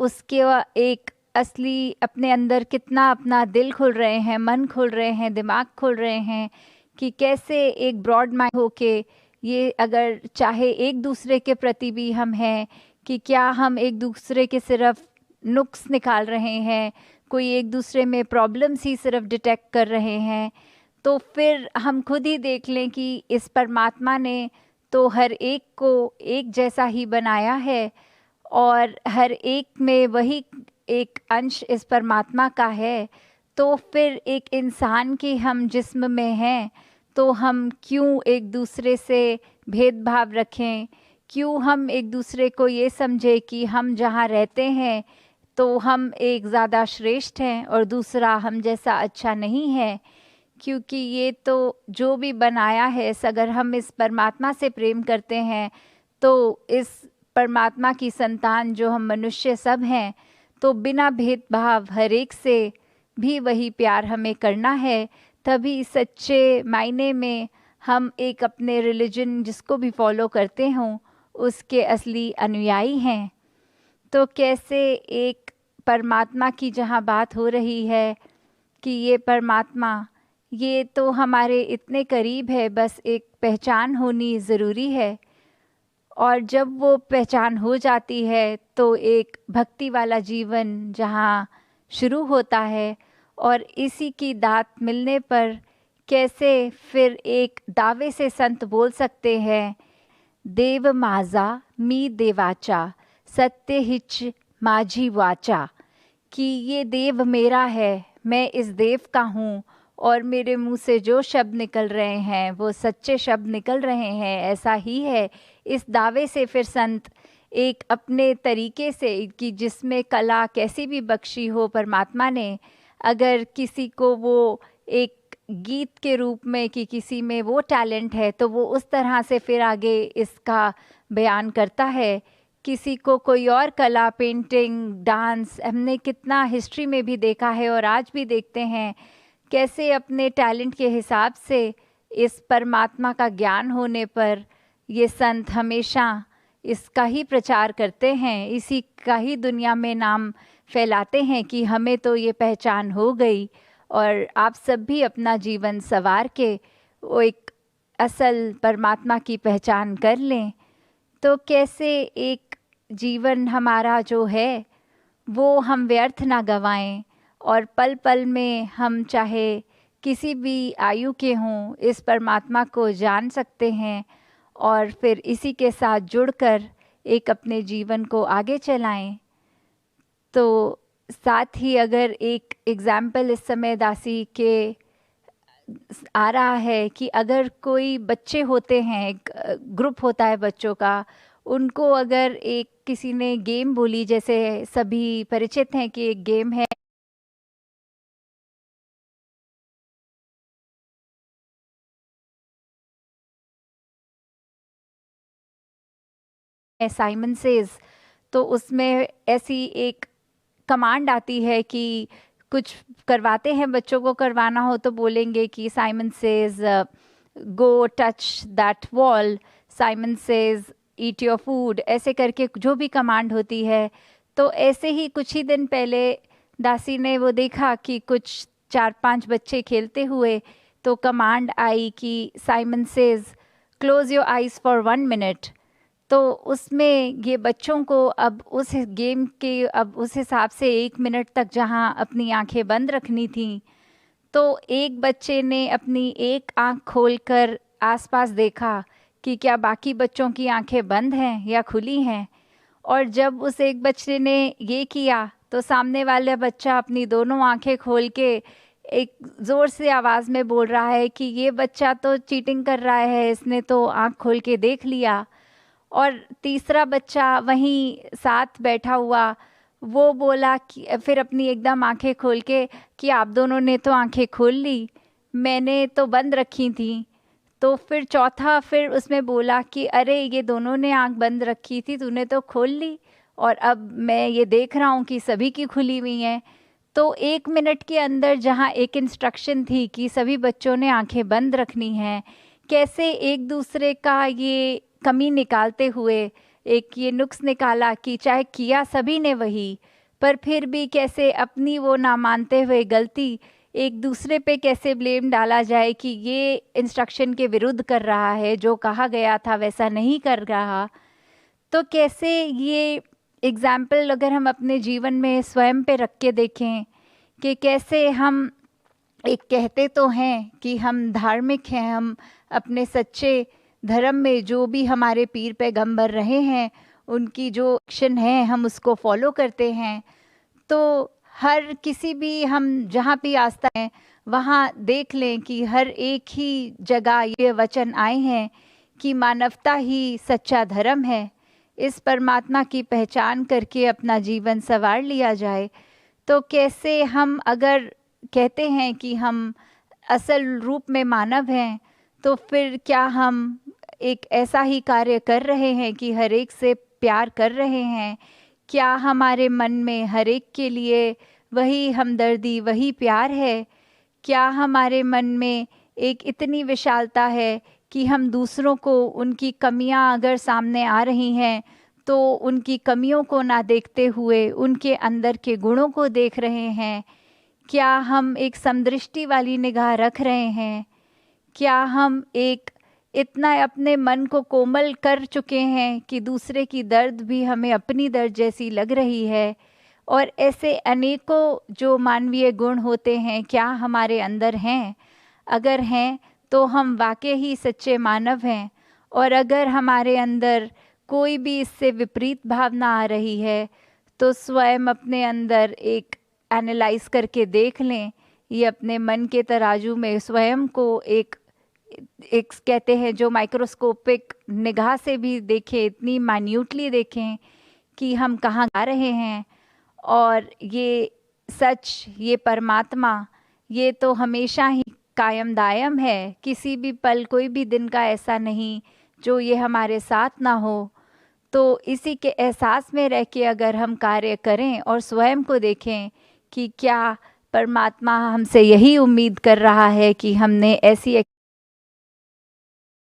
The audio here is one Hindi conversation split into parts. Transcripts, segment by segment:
उसके एक असली अपने अंदर कितना अपना दिल खोल रहे हैं, मन खोल रहे हैं, दिमाग खोल रहे हैं कि कैसे एक ब्रॉड माइंड होके ये अगर चाहे एक दूसरे के प्रति भी हम हैं कि क्या हम एक दूसरे के सिर्फ नुक्स निकाल रहे हैं, कोई एक दूसरे में प्रॉब्लम्स ही सिर्फ डिटेक्ट कर रहे हैं। तो फिर हम खुद ही देख लें कि इस परमात्मा ने तो हर एक को एक जैसा ही बनाया है और हर एक में वही एक अंश इस परमात्मा का है। तो फिर एक इंसान के हम जिस्म में हैं तो हम क्यों एक दूसरे से भेदभाव रखें, क्यों हम एक दूसरे को ये समझे कि हम जहाँ रहते हैं तो हम एक ज़्यादा श्रेष्ठ हैं और दूसरा हम जैसा अच्छा नहीं है। क्योंकि ये तो जो भी बनाया है, अगर हम इस परमात्मा से प्रेम करते हैं तो इस परमात्मा की संतान जो हम मनुष्य सब हैं, तो बिना भेदभाव हर एक से भी वही प्यार हमें करना है। तभी सच्चे मायने में हम एक अपने रिलीजन जिसको भी फॉलो करते हों उसके असली अनुयायी हैं। तो कैसे एक परमात्मा की जहाँ बात हो रही है कि ये परमात्मा ये तो हमारे इतने करीब है, बस एक पहचान होनी ज़रूरी है। और जब वो पहचान हो जाती है तो एक भक्ति वाला जीवन जहाँ शुरू होता है और इसी की दात मिलने पर कैसे फिर एक दावे से संत बोल सकते हैं, देव माझा मी देवाचा सत्य हिच माझी वाचा, कि ये देव मेरा है, मैं इस देव का हूँ और मेरे मुंह से जो शब्द निकल रहे हैं वो सच्चे शब्द निकल रहे हैं, ऐसा ही है। इस दावे से फिर संत एक अपने तरीके से कि जिसमें कला कैसी भी बख्शी हो परमात्मा ने, अगर किसी को वो एक गीत के रूप में कि किसी में वो टैलेंट है तो वो उस तरह से फिर आगे इसका बयान करता है। किसी को कोई और कला, पेंटिंग, डांस, हमने कितना हिस्ट्री में भी देखा है और आज भी देखते हैं कैसे अपने टैलेंट के हिसाब से इस परमात्मा का ज्ञान होने पर ये संत हमेशा इसका ही प्रचार करते हैं, इसी का ही दुनिया में नाम फैलाते हैं कि हमें तो ये पहचान हो गई और आप सब भी अपना जीवन संवार के वो एक असल परमात्मा की पहचान कर लें। तो कैसे एक जीवन हमारा जो है वो हम व्यर्थ ना गंवाएं और पल पल में हम चाहे किसी भी आयु के हों इस परमात्मा को जान सकते हैं और फिर इसी के साथ जुड़कर एक अपने जीवन को आगे चलाएं। तो साथ ही अगर एक एग्जाम्पल इस समय दासी के आ रहा है कि अगर कोई बच्चे होते हैं, एक ग्रुप होता है बच्चों का, उनको अगर एक किसी ने गेम बोली, जैसे सभी परिचित हैं कि एक गेम है साइमन सेज, तो उसमें ऐसी एक कमांड आती है कि कुछ करवाते हैं बच्चों को, करवाना हो तो बोलेंगे कि Simon says go touch that wall, Simon says eat your food, ऐसे करके जो भी कमांड होती है। तो ऐसे ही कुछ ही दिन पहले दासी ने वो देखा कि कुछ 4-5 बच्चे खेलते हुए, तो कमांड आई कि Simon says close your eyes for 1 minute. तो उसमें ये बच्चों को अब उस गेम के अब उस हिसाब से 1 मिनट तक जहाँ अपनी आंखें बंद रखनी थी, तो एक बच्चे ने अपनी एक आंख खोलकर आसपास देखा कि क्या बाकी बच्चों की आंखें बंद हैं या खुली हैं। और जब उस एक बच्चे ने ये किया तो सामने वाला बच्चा अपनी दोनों आंखें खोल के एक ज़ोर से आवाज़ में बोल रहा है कि ये बच्चा तो चीटिंग कर रहा है, इसने तो आंख खोल के देख लिया। और तीसरा बच्चा वहीं साथ बैठा हुआ वो बोला कि फिर अपनी एकदम आंखें खोल के कि आप दोनों ने तो आंखें खोल ली, मैंने तो बंद रखी थी। तो फिर चौथा फिर उसमें बोला कि अरे ये दोनों ने आंख बंद रखी थी, तूने तो खोल ली और अब मैं ये देख रहा हूँ कि सभी की खुली हुई हैं। तो 1 मिनट के अंदर जहाँ एक इंस्ट्रक्शन थी कि सभी बच्चों ने आंखें बंद रखनी हैं, कैसे एक दूसरे का ये कमी निकालते हुए एक ये नुक्स निकाला कि चाहे किया सभी ने वही, पर फिर भी कैसे अपनी वो ना मानते हुए गलती एक दूसरे पे कैसे ब्लेम डाला जाए कि ये इंस्ट्रक्शन के विरुद्ध कर रहा है, जो कहा गया था वैसा नहीं कर रहा। तो कैसे ये एग्जाम्पल अगर हम अपने जीवन में स्वयं पे रख के देखें कि कैसे हम एक कहते तो हैं कि हम धार्मिक हैं, हम अपने सच्चे धर्म में जो भी हमारे पीर पैगंबर रहे हैं उनकी जो एक्शन है हम उसको फॉलो करते हैं। तो हर किसी भी हम जहाँ भी आस्था है वहाँ देख लें कि हर एक ही जगह ये वचन आए हैं कि मानवता ही सच्चा धर्म है। इस परमात्मा की पहचान करके अपना जीवन संवार लिया जाए। तो कैसे हम अगर कहते हैं कि हम असल रूप में मानव हैं, तो फिर क्या हम एक ऐसा ही कार्य कर रहे हैं कि हर एक से प्यार कर रहे हैं? क्या हमारे मन में हर एक के लिए वही हमदर्दी, वही प्यार है? क्या हमारे मन में एक इतनी विशालता है कि हम दूसरों को उनकी कमियां अगर सामने आ रही हैं तो उनकी कमियों को ना देखते हुए उनके अंदर के गुणों को देख रहे हैं? क्या हम एक समदृष्टि वाली निगाह रख रहे हैं? क्या हम एक इतना अपने मन को कोमल कर चुके हैं कि दूसरे की दर्द भी हमें अपनी दर्द जैसी लग रही है? और ऐसे अनेकों जो मानवीय गुण होते हैं, क्या हमारे अंदर हैं? अगर हैं तो हम वाकई ही सच्चे मानव हैं। और अगर हमारे अंदर कोई भी इससे विपरीत भावना आ रही है तो स्वयं अपने अंदर एक एनालाइज करके देख लें, ये अपने मन के तराजू में स्वयं को एक कहते हैं जो माइक्रोस्कोपिक निगाह से भी देखें, इतनी माइन्यूटली देखें कि हम कहाँ जा रहे हैं। और ये सच, ये परमात्मा, ये तो हमेशा ही कायम दायम है। किसी भी पल, कोई भी दिन का ऐसा नहीं जो ये हमारे साथ ना हो। तो इसी के एहसास में रह के अगर हम कार्य करें और स्वयं को देखें कि क्या परमात्मा हमसे यही उम्मीद कर रहा है कि हमने ऐसी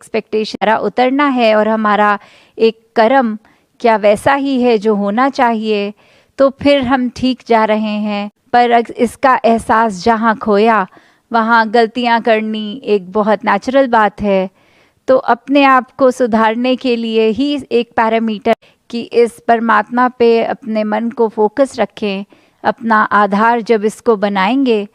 एक्सपेक्टेशन उतरना है और हमारा एक कर्म क्या वैसा ही है जो होना चाहिए, तो फिर हम ठीक जा रहे हैं। पर इसका एहसास जहाँ खोया वहाँ गलतियाँ करनी एक बहुत नेचुरल बात है। तो अपने आप को सुधारने के लिए ही एक पैरामीटर कि इस परमात्मा पे अपने मन को फोकस रखें, अपना आधार जब इसको बनाएंगे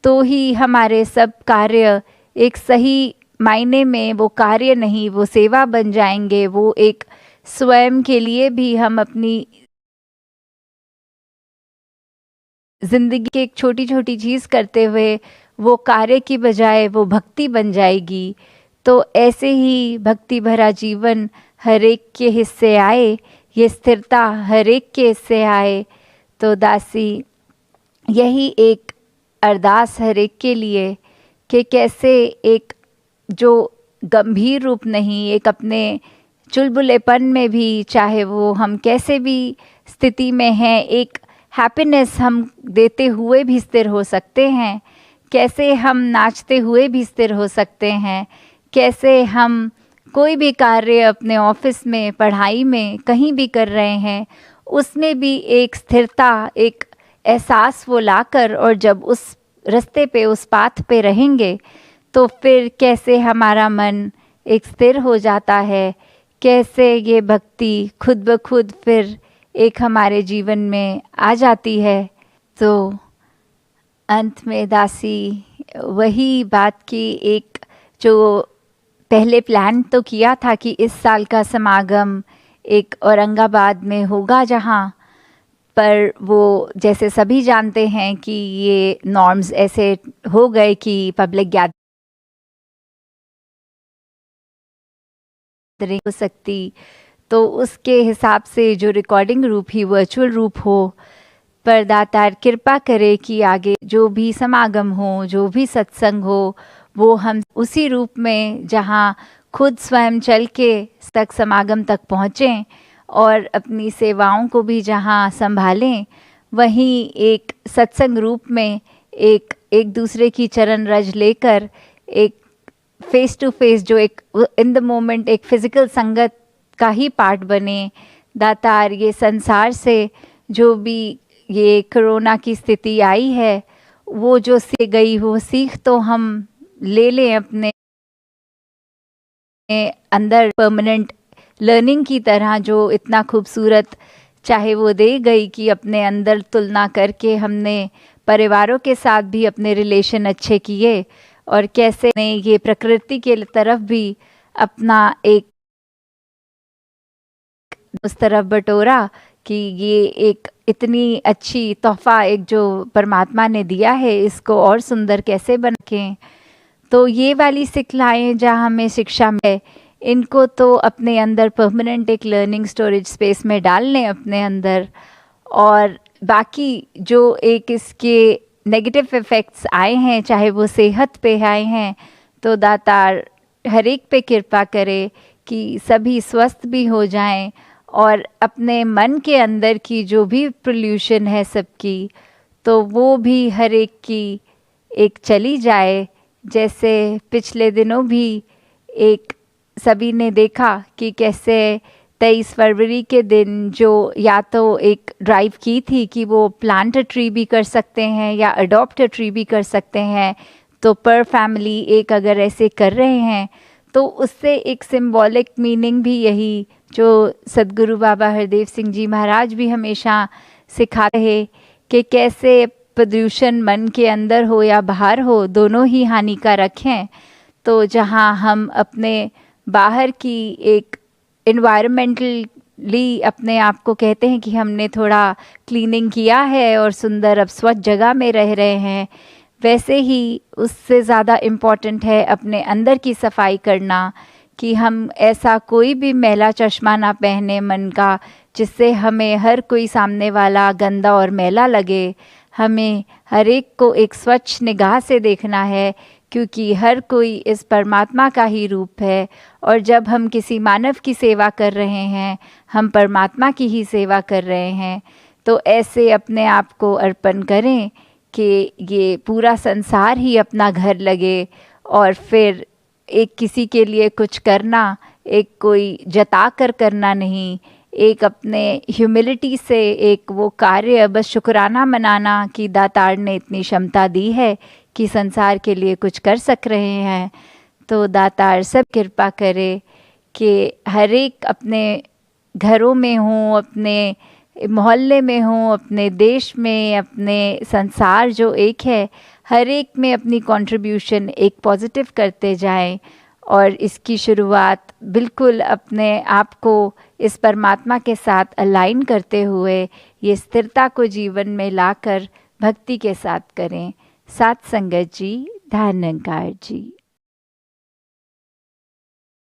तो ही हमारे सब कार्य एक सही मायने में वो कार्य नहीं, वो सेवा बन जाएंगे। वो एक स्वयं के लिए भी हम अपनी जिंदगी की एक छोटी छोटी चीज़ करते हुए वो कार्य की बजाय वो भक्ति बन जाएगी। तो ऐसे ही भक्ति भरा जीवन हर एक के हिस्से आए, ये स्थिरता हर एक के हिस्से आए। तो दासी यही एक अरदास हर एक के लिए कि कैसे एक जो गंभीर रूप नहीं, एक अपने चुलबुलेपन में भी, चाहे वो हम कैसे भी स्थिति में हैं, एक हैप्पीनेस हम देते हुए भी स्थिर हो सकते हैं। कैसे हम नाचते हुए भी स्थिर हो सकते हैं। कैसे हम कोई भी कार्य अपने ऑफिस में, पढ़ाई में, कहीं भी कर रहे हैं उसमें भी एक स्थिरता, एक एहसास वो लाकर, और जब उस रास्ते पे, उस पाथ पे रहेंगे तो फिर कैसे हमारा मन एक स्थिर हो जाता है। कैसे ये भक्ति खुद ब खुद फिर एक हमारे जीवन में आ जाती है। तो अंत में दासी वही बात की, एक जो पहले प्लान तो किया था कि इस साल का समागम एक औरंगाबाद में होगा, जहाँ पर वो जैसे सभी जानते हैं कि ये नॉर्म्स ऐसे हो गए कि पब्लिक गैदरिंग हो सकती, तो उसके हिसाब से जो रिकॉर्डिंग रूप ही वर्चुअल रूप हो। पर दातार कृपा करे कि आगे जो भी समागम हो, जो भी सत्संग हो, वो हम उसी रूप में जहाँ खुद स्वयं चल के तक समागम तक पहुँचें और अपनी सेवाओं को भी जहाँ संभालें, वहीं एक सत्संग रूप में एक दूसरे की चरण रज लेकर एक फेस टू फेस, जो एक इन द मोमेंट एक फिजिकल संगत का ही पार्ट बने। दातार ये संसार से जो भी ये कोरोना की स्थिति आई है, वो जो से गई हो सीख तो हम ले लें अपने अंदर परमानेंट लर्निंग की तरह, जो इतना खूबसूरत चाहे वो दे गई कि अपने अंदर तुलना करके हमने परिवारों के साथ भी अपने रिलेशन अच्छे किए, और कैसे ने ये प्रकृति के तरफ भी अपना एक उस तरफ बटोरा कि ये एक इतनी अच्छी तोहफा एक जो परमात्मा ने दिया है, इसको और सुंदर कैसे बनाएं। तो ये वाली सिखलाएं जहाँ हमें शिक्षा में, इनको तो अपने अंदर परमानेंट एक लर्निंग स्टोरेज स्पेस में डाल लें अपने अंदर। और बाकी जो एक इसके नेगेटिव इफ़ेक्ट्स आए हैं, चाहे वो सेहत पे आए हैं, तो दातार हर एक पे कृपा करे कि सभी स्वस्थ भी हो जाएं, और अपने मन के अंदर की जो भी पोल्यूशन है सबकी, तो वो भी हर एक की एक चली जाए। जैसे पिछले दिनों भी एक सभी ने देखा कि कैसे 23 फरवरी के दिन जो या तो एक ड्राइव की थी कि वो प्लांट अ ट्री भी कर सकते हैं या अडॉप्ट अ ट्री भी कर सकते हैं, तो पर फैमिली एक अगर ऐसे कर रहे हैं, तो उससे एक सिंबॉलिक मीनिंग भी यही जो सदगुरु बाबा हरदेव सिंह जी महाराज भी हमेशा सिखाते हैं कि कैसे प्रदूषण मन के अंदर हो या बाहर हो, दोनों ही हानिकारक हैं। तो जहाँ हम अपने बाहर की एक इन्वायरमेंटली अपने आप को कहते हैं कि हमने थोड़ा क्लीनिंग किया है और सुंदर अब स्वच्छ जगह में रह रहे हैं, वैसे ही उससे ज़्यादा इम्पॉर्टेंट है अपने अंदर की सफाई करना, कि हम ऐसा कोई भी मैला चश्मा ना पहने मन का, जिससे हमें हर कोई सामने वाला गंदा और मैला लगे। हमें हर एक को एक स्वच्छ निगाह से देखना है, क्योंकि हर कोई इस परमात्मा का ही रूप है, और जब हम किसी मानव की सेवा कर रहे हैं, हम परमात्मा की ही सेवा कर रहे हैं। तो ऐसे अपने आप को अर्पण करें कि ये पूरा संसार ही अपना घर लगे, और फिर एक किसी के लिए कुछ करना, एक कोई जता कर करना नहीं, एक अपने ह्यूमिलिटी से एक वो कार्य बस शुक्राना मनाना कि दातार ने इतनी क्षमता दी है कि संसार के लिए कुछ कर सक रहे हैं। तो दातार सब कृपा करे कि हर एक अपने घरों में हों, अपने मोहल्ले में हों, अपने देश में, अपने संसार जो एक है, हर एक में अपनी कंट्रीब्यूशन एक पॉजिटिव करते जाएं, और इसकी शुरुआत बिल्कुल अपने आप को इस परमात्मा के साथ अलाइन करते हुए ये स्थिरता को जीवन में लाकर भक्ति के साथ करें। साथ संगत जी, ध्यान निरंकार जी।